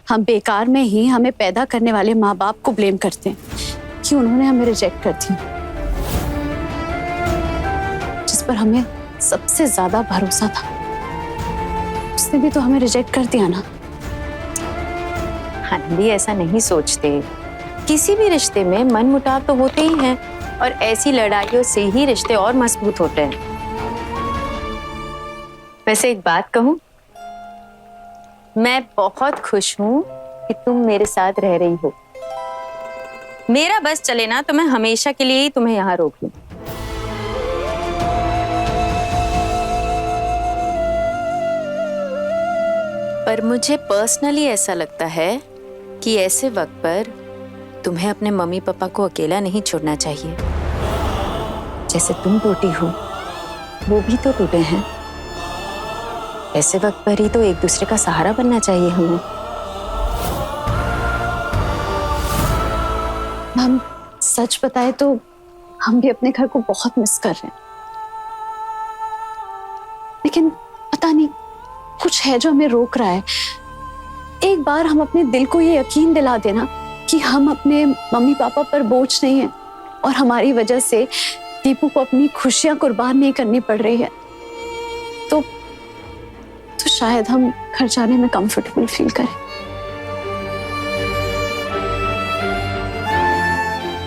हम बेकार में ही हमें पैदा करने वाले माँ बाप को ब्लेम करते हैं कि उन्होंने हमें रिजेक्ट कर दिया, जिस पर हमें सबसे ज्यादा भरोसा था उसने भी तो हमें रिजेक्ट कर दिया ना। आनंदी ऐसा नहीं सोचते, किसी भी रिश्ते में मनमुटाव तो होते ही हैं और ऐसी लड़ाइयों से ही रिश्ते और मजबूत होते हैं। वैसे एक बात कहूं, मैं बहुत खुश हूं कि तुम मेरे साथ रह रही हो। मेरा बस चले ना तो मैं हमेशा के लिए ही तुम्हें यहां रोक लूं। पर मुझे पर्सनली ऐसा लगता है कि ऐसे वक्त पर तुम्हें अपने मम्मी पापा को अकेला नहीं छोड़ना चाहिए। जैसे तुम टूटी हो वो भी तो टूटे हैं। ऐसे वक्त पर ही तो एक दूसरे का सहारा बनना चाहिए हमें। हम सच बताए तो हम भी अपने घर को बहुत मिस कर रहे हैं, लेकिन पता नहीं कुछ है जो हमें रोक रहा है। एक बार हम अपने दिल को ये यकीन दिला देना कि हम अपने मम्मी पापा पर बोझ नहीं है और हमारी वजह से दीपू को अपनी खुशियां कुर्बान नहीं करनी पड़ रही है, तो शायद हम घर जाने में कंफर्टेबल फील करें।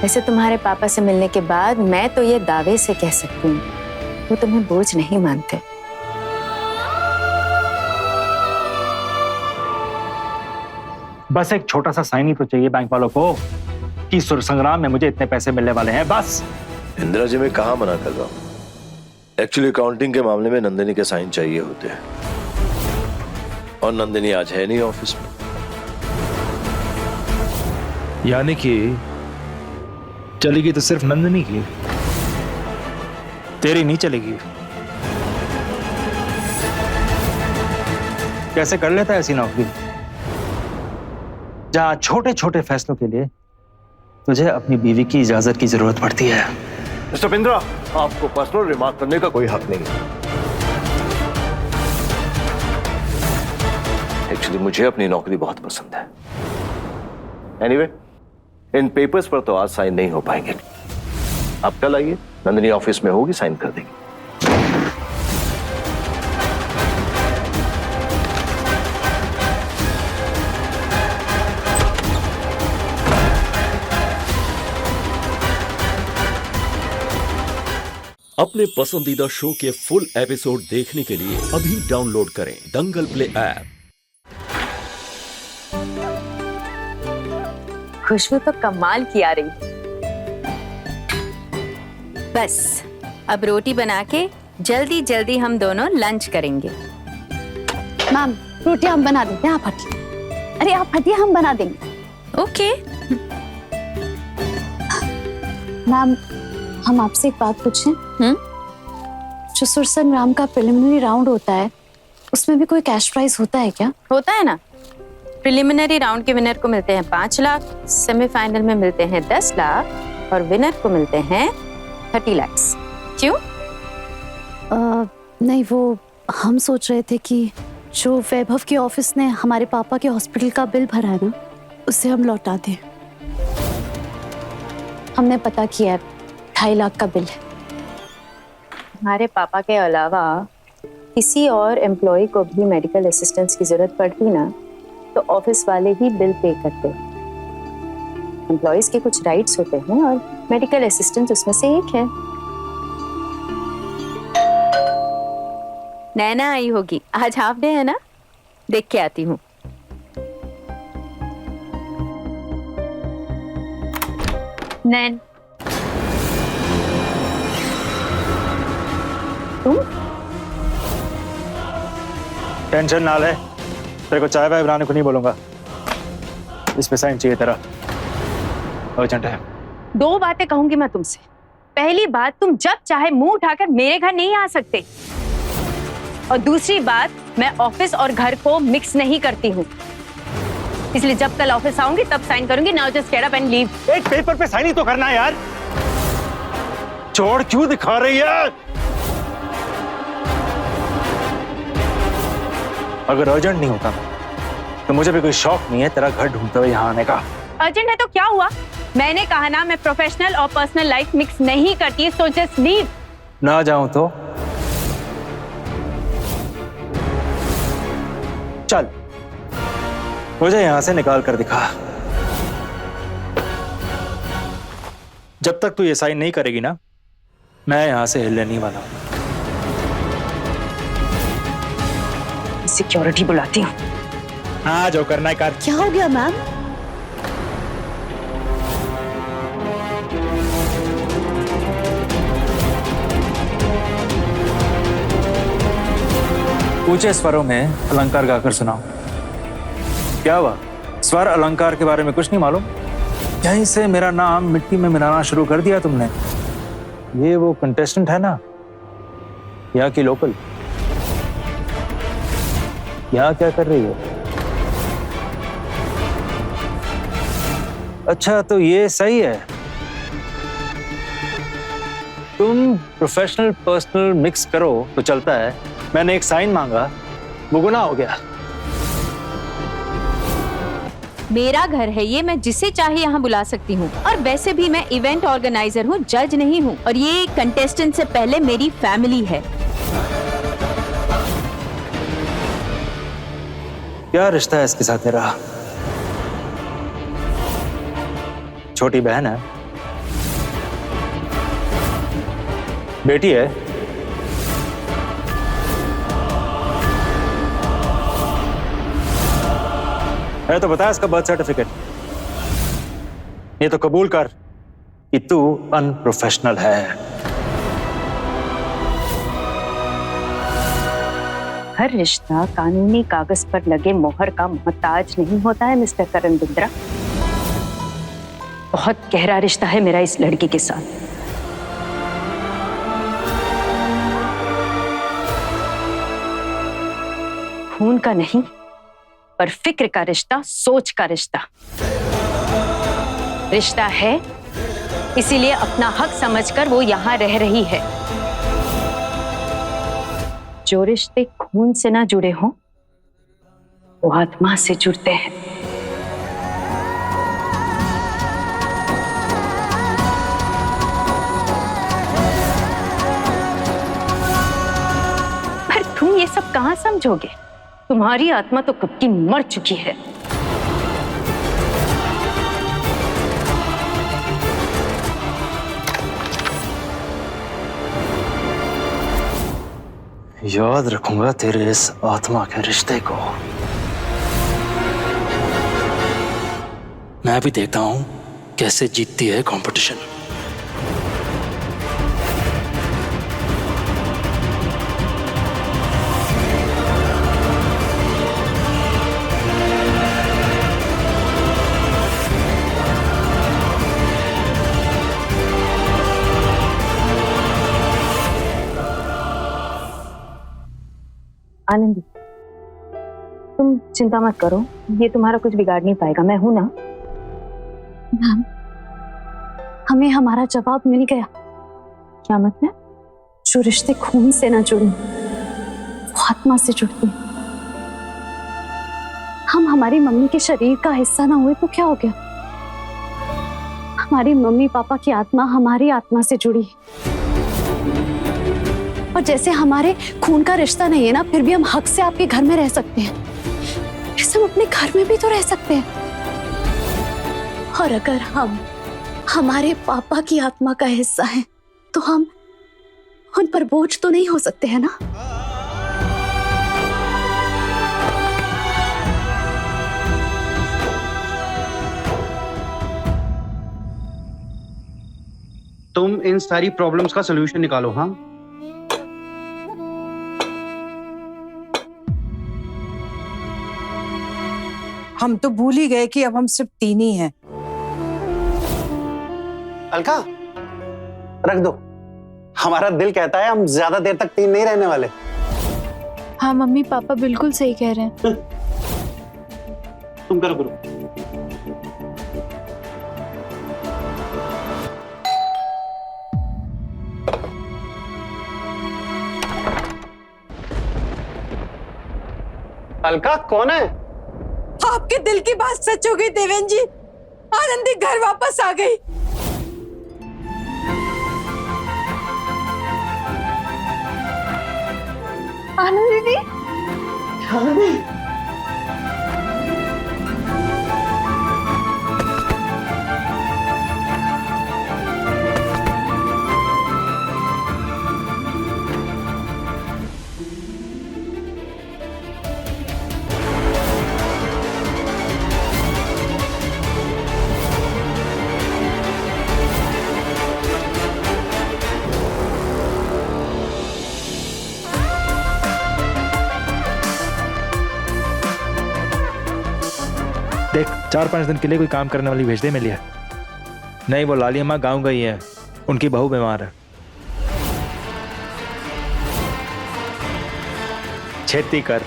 वैसे तुम्हारे पापा से मिलने के बाद मैं तो ये दावे से कह सकती हूँ वो तुम्हें बोझ नहीं मानते। बस एक छोटा सा साइन ही तो चाहिए बैंक वालों को कि सुर संग्राम में मुझे इतने पैसे मिलने वाले हैं, बस। इंदिरा जी, मैं कहाँ मना कर रहा हूँ। एक्चुअली अकाउंटिंग के मामले में नंदिनी के साइन चाहिए होते हैं और नंदिनी आज है नहीं ऑफिस में। यानी कि चलेगी तो सिर्फ नंदिनी की, तेरी नहीं चलेगी। कैसे कर लेता है ऐसी नौकरी जहां छोटे छोटे फैसलों के लिए तुझे अपनी बीवी की इजाजत की जरूरत पड़ती है। मिस्टर बिंद्रा, आपको पर्सनल रिमार्क करने का कोई हक नहीं है। एक्चुअली मुझे अपनी नौकरी बहुत पसंद है। एनीवे, इन पेपर्स पर तो आज साइन नहीं हो पाएंगे। आप कल आइए, नंदिनी ऑफिस में होगी, साइन कर देगी। अपने पसंदीदा शो के फुल एपिसोड देखने के लिए अभी डाउनलोड करें दंगल प्ले ऐप। खुशबू तो कमाल की आ रही। बस अब रोटी बना के जल्दी जल्दी हम दोनों लंच करेंगे। मैम, रोटी हम बना देते हैं, आप हटिए। अरे आप हटिए, हम बना देंगे। ओके। मैम, हम आपसे एक बात पूछें? जो सुर संग्राम का प्रिलिमिनरी राउंड होता है उसमें भी कोई कैश प्राइज होता है क्या? होता है ना। प्रिलिमिनरी राउंड के विनर को मिलते हैं 5 लाख, सेमीफाइनल में मिलते हैं 10 लाख और विनर को मिलते हैं 30 लाख। क्यों? नहीं, वो हम सोच रहे थे कि जो वैभव के ऑफिस ने हमारे पापा के हॉस्पिटल का बिल भरा है ना, उसे हम लौटा दें। हमने पता किया है 2.5 लाख का बिल है। हमारे पापा के अलावा किसी और एम्प्लॉय को भी मेडिकल असिस्टेंस की जरूरत पड़ती ना तो ऑफिस वाले ही बिल पे करते। एम्प्लॉयज के कुछ राइट्स होते हैं और मेडिकल असिस्टेंस उसमें से एक है। नैना आई होगी, आज हाफ डे है ना, देख के आती हूँ। नैन, तुम टेंशन ना ले, तेरे को चाय वाय बनाने को नहीं बोलूंगा। इस पे साइन चाहिए तेरा, अर्जेंट है। 2 बातें कहूंगी मैं तुमसे। पहली बात, तुम जब चाहे मुंह उठाकर मेरे घर नहीं आ सकते, और दूसरी बात, मैं ऑफिस और घर को मिक्स नहीं करती हूँ, इसलिए जब कल ऑफिस आऊंगी तब साइन करूंगी। Now just get up and leave. एक पेपर पे साइन ही तो करना है यार, छोड़ क्यों दिखा रही है? अगर अर्जेंट नहीं होता तो मुझे भी कोई शौक नहीं है तेरा घर ढूंढते हुए यहाँ आने का। अर्जेंट है तो क्या हुआ? मैंने कहा ना मैं प्रोफेशनल और पर्सनल लाइफ मिक्स नहीं करती, सो जस्ट लीव। ना जाऊं तो चल, मुझे यहां से निकाल कर दिखा। जब तक तू ये साइन नहीं करेगी ना, मैं यहां से हिलने नहीं वाला हूं। सिक्योरिटी बुलाती हूँ। हाँ, जो करना है कर। क्या हो गया मैम? ऊंचे स्वरों में अलंकार गाकर सुनाओ। क्या हुआ? स्वर अलंकार के बारे में कुछ नहीं मालूम? यहीं से मेरा नाम मिट्टी में मिलाना शुरू कर दिया तुमने। ये वो कंटेस्टेंट है ना, यहाँ की लोकल, यहाँ क्या कर रही है? अच्छा, तो ये सही है, तुम प्रोफेशनल पर्सनल मिक्स करो तो चलता है। मैंने एक साइन मांगा, वो गुनाह हो गया। मेरा घर है ये, मैं जिसे चाहे यहाँ बुला सकती हूँ। और वैसे भी मैं इवेंट ऑर्गेनाइजर हूँ, जज नहीं हूँ। और ये कंटेस्टेंट से पहले मेरी फैमिली है। क्या रिश्ता है इसके साथ तेरा? छोटी बहन है? बेटी है? तो बता इसका बर्थ सर्टिफिकेट। ये तो कबूल कर कि तू अनप्रोफेशनल है। हर रिश्ता कानूनी कागज पर लगे मोहर का मोहताज नहीं होता है मिस्टर करण बिंद्रा। बहुत गहरा रिश्ता है मेरा इस लड़की के साथ। खून का नहीं, पर फिक्र का रिश्ता, सोच का रिश्ता। रिश्ता है, इसीलिए अपना हक समझकर वो यहां रह रही है। जो रिश्ते खून से ना जुड़े हों, वो आत्मा से जुड़ते हैं। पर तुम ये सब कहां समझोगे? तुम्हारी आत्मा तो कब की मर चुकी है। याद रखूंगा तेरे इस आत्मा के रिश्ते को। मैं भी देखता हूं कैसे जीतती है कंपटीशन। आनंदी, तुम चिंता मत करो, ये तुम्हारा कुछ बिगाड़ नहीं पाएगा, मैं हूं ना। मैम, हमें हमारा जवाब मिल गया। क्या मतलब? जो रिश्ते खून से ना जुड़े, वो आत्मा से जुड़ते हैं। हम हमारी मम्मी के शरीर का हिस्सा ना हुए तो क्या हो गया? हमारी मम्मी पापा की आत्मा हमारी आत्मा से जुड़ी है। और जैसे हमारे खून का रिश्ता नहीं है ना, फिर भी हम हक से आपके घर में रह सकते हैं। ऐसे हम अपने घर में भी तो रह सकते हैं। और अगर हम हमारे पापा की आत्मा का हिस्सा हैं, तो हम उन पर बोझ तो नहीं हो सकते हैं ना? तुम इन सारी प्रॉब्लम्स का सलूशन निकालो। हाँ, हम तो भूल ही गए कि अब हम सिर्फ 3 ही हैं। अलका, रख दो। हमारा दिल कहता है हम ज्यादा देर तक 3 नहीं रहने वाले। हाँ मम्मी पापा बिल्कुल सही कह रहे हैं। तुम करो करो। अलका, कौन है? आपके दिल की बात सच हो गई देवेन जी, आनंदी घर वापस आ गई। आनंदी दी, आनंदी, देख 4-5 दिन के लिए कोई काम करने वाली भेज दे मेरे लिए। नहीं, वो लाली अम्मा गाँव गई है, उनकी बहू बीमार है। छेती कर।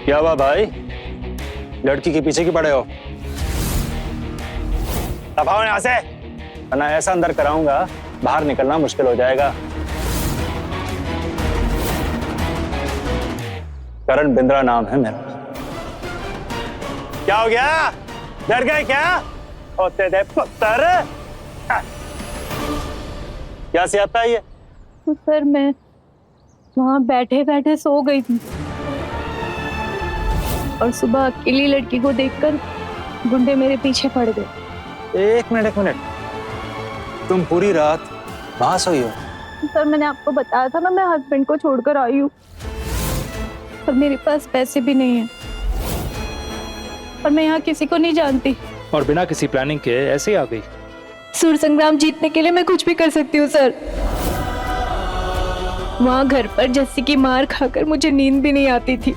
क्या हुआ भाई, लड़की के पीछे क्यों पड़े हो? दबाओ यहां से, वरना ऐसा अंदर कराऊंगा बाहर निकलना मुश्किल हो जाएगा। करण बिंद्रा नाम है मेरा। क्या हो गया, डर गए क्या? होते थे पुत्र। क्या से आता है ये? सर मैं वहाँ बैठे बैठे सो गई थी और सुबह अकेली लड़की को देखकर गुंडे मेरे पीछे पड़ गए। एक मिनट, तुम पूरी रात वहां सोई हो? सर मैंने आपको बताया था ना, मैं हस्बैंड को छोड़कर आई हूँ और मेरे पास पैसे भी नहीं है और मैं यहाँ किसी को नहीं जानती। और बिना किसी प्लानिंग के ऐसे ही आ गई। सूर संग्राम जीतने के लिए मैं कुछ भी कर सकती हूँ सर। वहाँ घर पर जस्सी की मार खाकर मुझे नींद भी नहीं आती थी।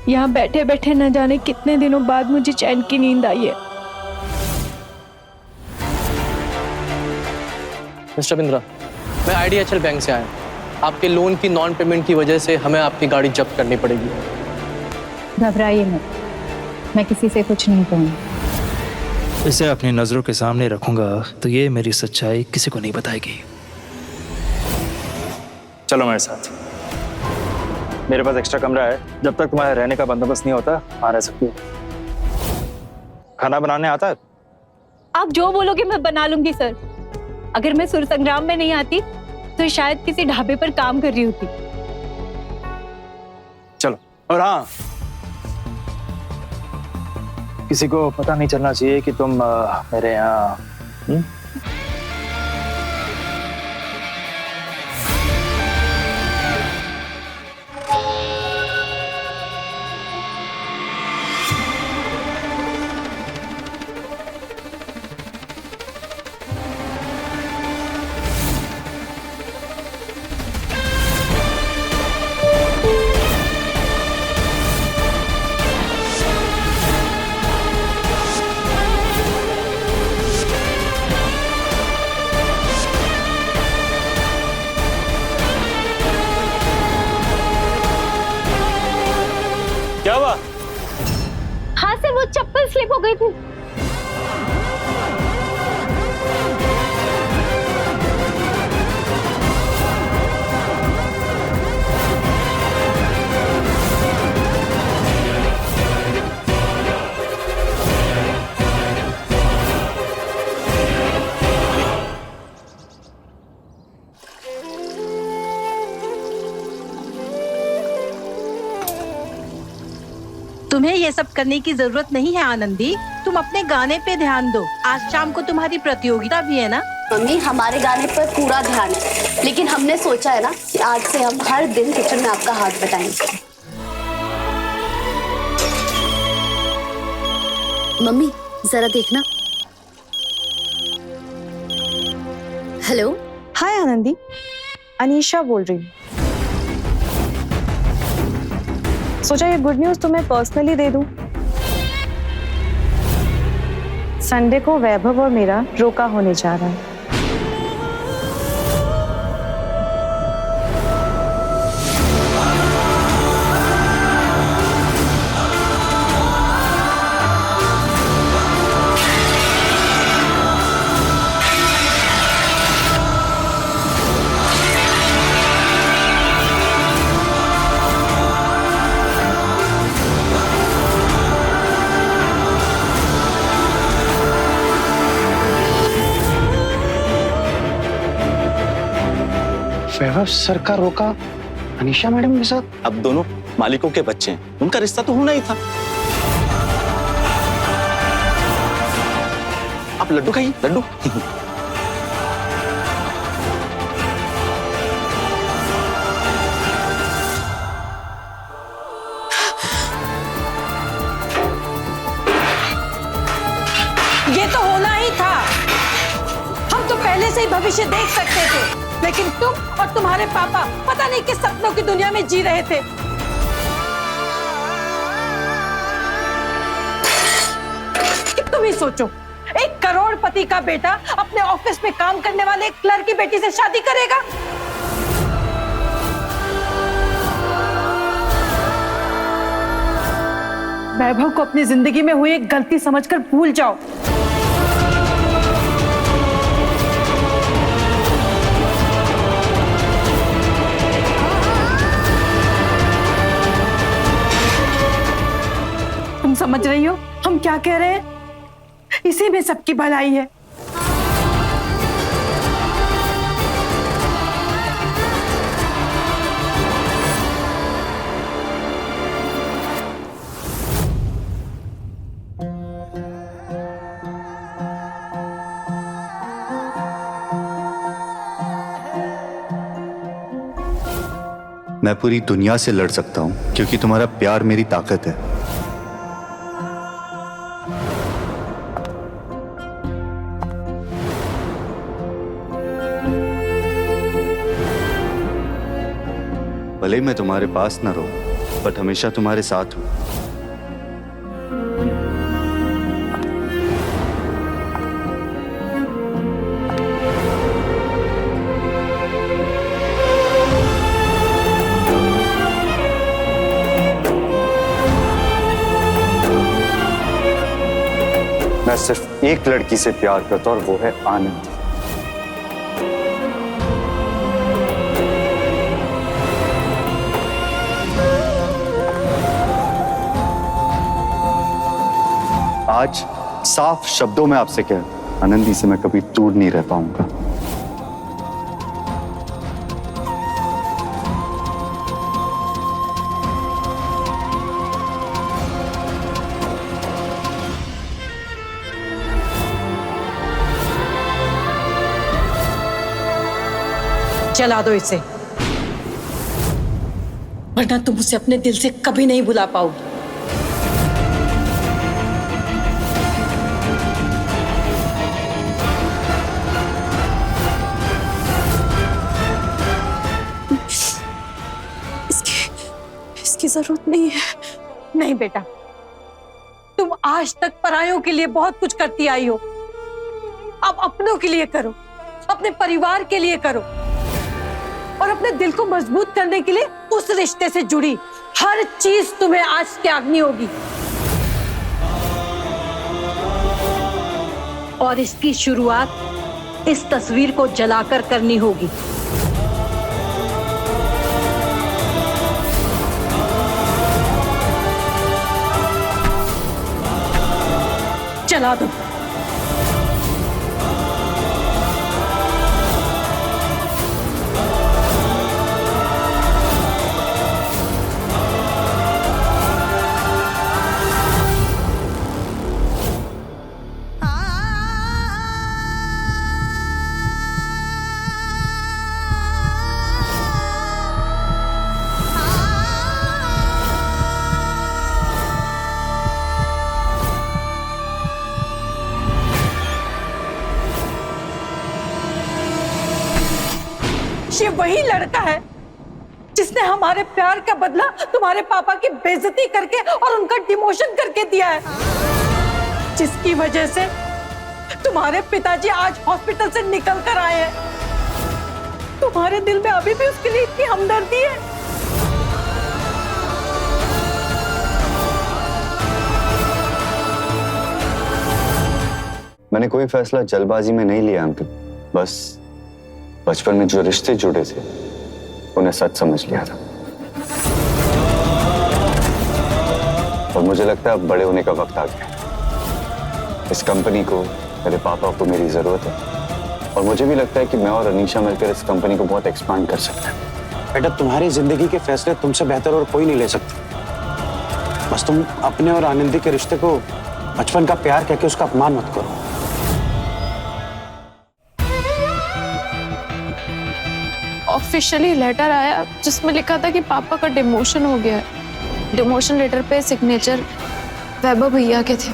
यहाँ बैठे बैठे न जाने कितने दिनों बाद मुझे चैन की नींद आई है। मिस्टर बिंद्रा, मैं आईडीएचएल बैंक से आया। आपके लोन की नॉन पेमेंट की वजह से हमें आपकी गाड़ी जब्त करनी पड़ेगी। घबराइए मत, मैं किसी से कुछ नहीं कहूँगी। इसे अपनी नजरों के सामने रखूंगा तो ये मेरी सच्चाई किसी को नहीं बताएगी। चलो मेरे साथ, मेरे पास एक्स्ट्रा कमरा है, जब तक तुम्हारे रहने का बंदोबस्त नहीं होता वहां रह सकती हो। खाना बनाने आता है? आप जो बोलोगे मैं बना लूंगी सर। अगर मैं सुर संग्राम में नहीं आती तो शायद किसी ढाबे पर काम कर रही होती। चलो। और हाँ, किसी को पता नहीं चलना चाहिए कि तुम मेरे यहाँ। क्या हुआ? हाँ सर, वो चप्पल स्लिप हो गई थी। तुम्हें ये सब करने की जरूरत नहीं है आनंदी, तुम अपने गाने पे ध्यान दो। आज शाम को तुम्हारी प्रतियोगिता भी है ना? मम्मी, हमारे गाने पर पूरा ध्यान है, लेकिन हमने सोचा है ना कि आज से हम हर दिन किचन में आपका हाथ बटाएंगे। मम्मी जरा देखना। हेलो। हाय आनंदी, अनीशा बोल रही हूँ। सोचा ये गुड न्यूज तुम्हें पर्सनली दे दूं। संडे को वैभव और मेरा रोका होने जा रहा है। वैभव सर का रोका अनीशा मैडम के साथ? अब दोनों मालिकों के बच्चे हैं, उनका रिश्ता तो होना ही था। आप लड्डू खाइए, लड्डू। ये तो होना ही था। हम तो पहले से ही भविष्य देख सकते थे, लेकिन तुम और तुम्हारे पापा पता नहीं किस सपनों की दुनिया में जी रहे थे। कि तुम ही सोचो, एक करोड़पति का बेटा अपने ऑफिस में काम करने वाले एक क्लर्क की बेटी से शादी करेगा? वैभव को अपनी जिंदगी में हुई एक गलती समझकर भूल जाओ। तुम समझ रही हो हम क्या कह रहे हैं? इसी में सबकी भलाई है। मैं पूरी दुनिया से लड़ सकता हूं क्योंकि तुम्हारा प्यार मेरी ताकत है। भले ही मैं तुम्हारे पास ना रहूं, बट हमेशा तुम्हारे साथ हूं। मैं सिर्फ एक लड़की से प्यार करता हूं और वो है आनंद। आज साफ शब्दों में आपसे कह, आनंदी से मैं कभी दूर नहीं रह पाऊंगा। जला दो इसे, वरना तुम उसे अपने दिल से कभी नहीं भुला पाओगी। इसकी जरूरत नहीं है। नहीं बेटा, तुम आज तक परायों के लिए बहुत कुछ करती आई हो। अब अपनों के लिए करो, अपने परिवार के लिए करो, और अपने दिल को मजबूत करने के लिए उस रिश्ते से जुड़ी हर चीज तुम्हें आज त्यागनी होगी। और इसकी शुरुआत इस तस्वीर को जलाकर करनी होगी। जला दो। ये वही लड़का है जिसने हमारे प्यार का बदला तुम्हारे पापा की बेइज्जती करके और उनका डिमोशन करके दिया है, जिसकी वजह से तुम्हारे पिताजी आज हॉस्पिटल से निकल कर आए हैं। तुम्हारे दिल में अभी भी उसके लिए इतनी हमदर्दी है। मैंने कोई फैसला जल्दबाजी में नहीं लिया अंकल, बस बचपन में जो रिश्ते जुड़े थे उन्हें सच समझ लिया था। और मुझे लगता है अब बड़े होने का वक्त आ गया। इस कंपनी को, मेरे पापा को मेरी जरूरत है। और मुझे भी लगता है कि मैं और अनीशा मिलकर इस कंपनी को बहुत एक्सपांड कर सकते हैं। बेटा, तुम्हारी जिंदगी के फैसले तुमसे बेहतर और कोई नहीं ले सकता। बस तुम अपने और आनंदी के रिश्ते को बचपन का प्यार कह के उसका अपमान मत करो। ऑफिशियली लेटर आया जिसमें लिखा था कि पापा का डिमोशन हो गया है। डिमोशन लेटर पे सिग्नेचर वैभव भैया के थे।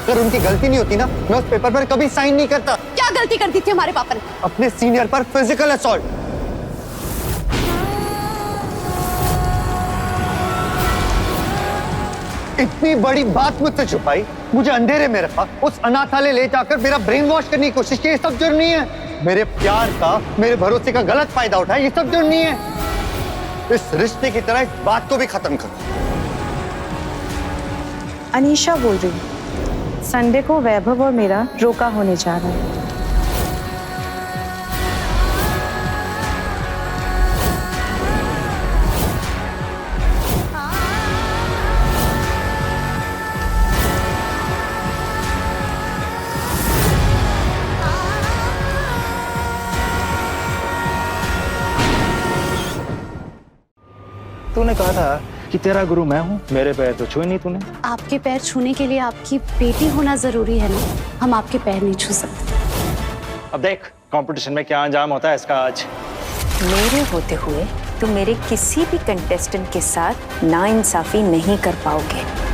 अगर उनकी गलती नहीं होती ना, मैं उस पेपर पर कभी साइन नहीं करता। क्या गलती कर दी थी हमारे पापा ने? अपने सीनियर पर फिजिकल असॉल्ट। इतनी बड़ी बात मुझसे छुपाई, मुझे अंधेरे में रखा, उस अनाथालय ले जाकर मेरा ब्रेन वॉश करने की कोशिश की। ये सब जुर्म नहीं है। मेरे प्यार का, मेरे भरोसे का गलत फायदा उठाया, ये सब जुर्म नहीं है। इस रिश्ते की तरह इस बात को भी खत्म करो। अनीशा बोल रही हूँ। संडे को वैभव और मेरा रोका होने जा रहा है। तूने कहा था कि तेरा गुरु मैं हूँ, मेरे पैर तो छुए नहीं तूने। आपके पैर छूने के लिए आपकी बेटी होना जरूरी है ना। हम आपके पैर नहीं छू सकते। अब देख कंपटीशन में क्या अंजाम होता है इसका आज। मेरे होते हुए तुम मेरे किसी भी कंटेस्टेंट के साथ नाइंसाफी नहीं कर पाओगे।